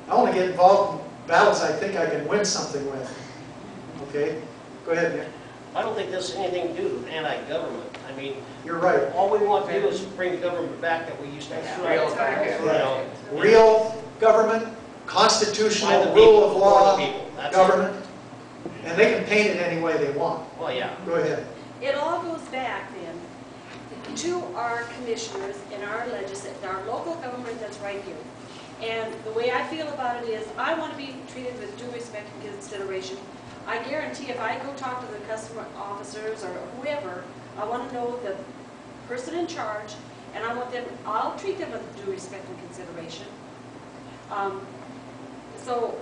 I only get involved in battles I think I can win something with. Okay? Go ahead, Nick. I don't think this has anything to do with anti-government. I mean, You're right. all we want to do is bring the government back that we used to have. Real government, constitutional, By the rule people, of for law the people. That's it. government. And they can paint it any way they want. Well, yeah. Go ahead. It all goes back then to our commissioners and our our local government that's right here. And the way I feel about it is I want to be treated with due respect and consideration. I guarantee if I go talk to the customer officers or whoever, I want to know the person in charge, and I'll treat them with due respect and consideration. So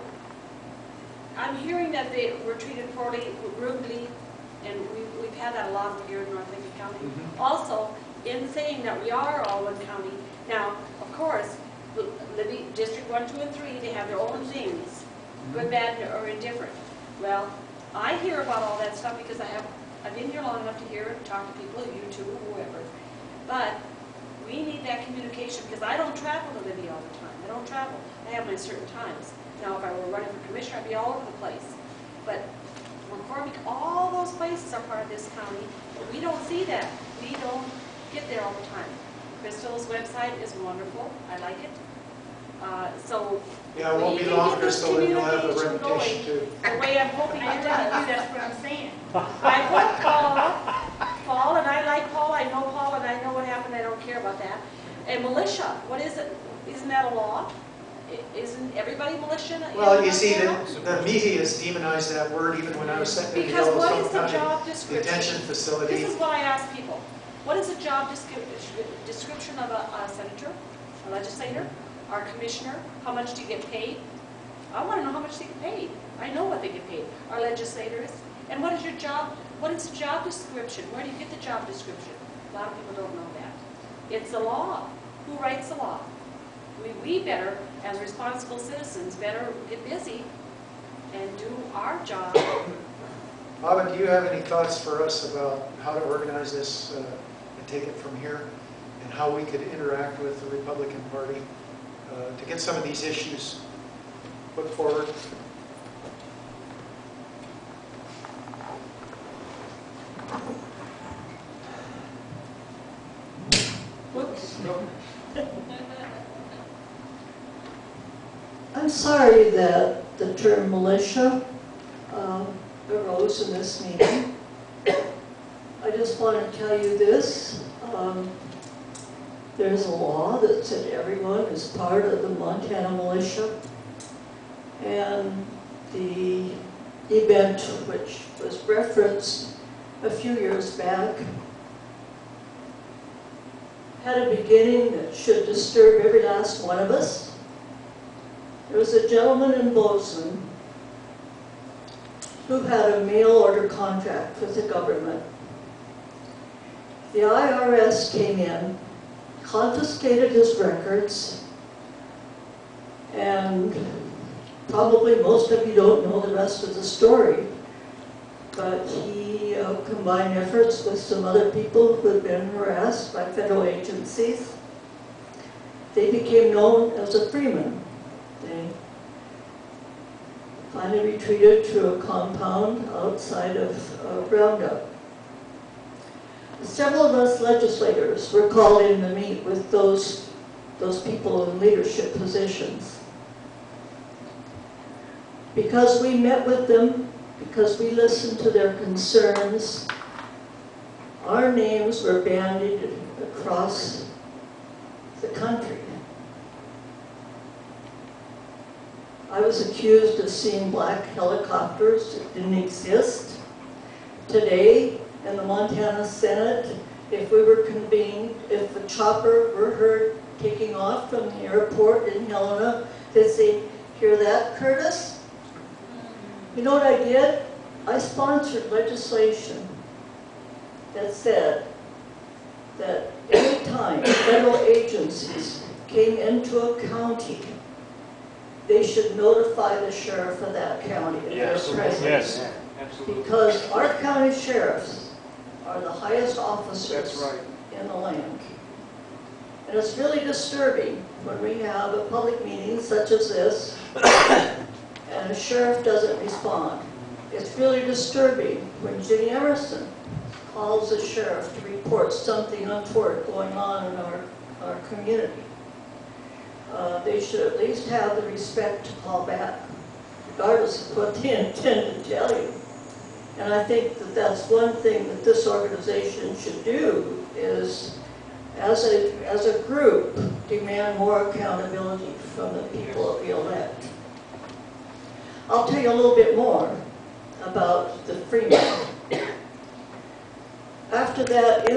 I'm hearing that they were treated poorly, rudely, and we've had that a lot here in North Lincoln County. Also, in saying that we are all one county, now, of course, Libby, District 1, 2, and 3, they have their own things, good, bad, or indifferent. Well, I hear about all that stuff because I've been here long enough to hear and talk to people, you two, whoever. But we need that communication because I don't travel to Libby all the time. I don't travel. I have my certain times. Now, if I were running for commissioner, I'd be all over the place. But McCormick, all those places are part of this county, but we don't see that. We don't get there all the time. Crystal's website is wonderful. I like it. Yeah, it won't be long, Crystal, and you'll have a reputation too. The way I'm hoping it does. That's what I'm saying. I hope Paul, and I like Paul, I know Paul, and I know what happened, I don't care about that. And militia, what is it? Isn't that a law? Isn't everybody militia? Well, you see, the media has demonized that word even when I was sitting in the Because what is Yellowstone the job County description? detention facility. This is what I ask people. What is the job description of a senator, a legislator, our commissioner? How much do you get paid? I want to know how much they get paid. I know what they get paid. Our legislators. And what is your job? What is the job description? Where do you get the job description? A lot of people don't know that. It's the law. Who writes the law? We better, as responsible citizens, better get busy and do our job. Bob, do you have any thoughts for us about how to organize this and take it from here, and how we could interact with the Republican Party to get some of these issues put forward? Whoops. I'm sorry that the term militia arose in this meeting. I just want to tell you this. There's a law that said everyone is part of the Montana militia. And the event which was referenced a few years back had a beginning that should disturb every last one of us. There was a gentleman in Bozeman who had a mail order contract with the government. The IRS came in, confiscated his records, and probably most of you don't know the rest of the story, but he combined efforts with some other people who had been harassed by federal agencies. They became known as the Freemen. They finally retreated to a compound outside of Roundup. Several of us legislators were called in to meet with those people in leadership positions. Because we met with them, because we listened to their concerns, our names were bandied across the country. I was accused of seeing black helicopters that didn't exist. Today, in the Montana Senate, if we were convened, if a chopper were heard taking off from the airport in Helena, they'd say, "Hear that, Curtis?" You know what I did? I sponsored legislation that said that any time federal agencies came into a county, they should notify the sheriff of that county and their presence. Yes, absolutely. Because our county sheriffs are the highest officers in the land. And it's really disturbing when we have a public meeting such as this, and the sheriff doesn't respond. It's really disturbing when Jenny Emerson calls the sheriff to report something untoward going on in our community. They should at least have the respect to call back, regardless of what they intend to tell you. And I think that that's one thing that this organization should do is, as a group, demand more accountability from the people that we elect. I'll tell you a little bit more about the Freeman. After that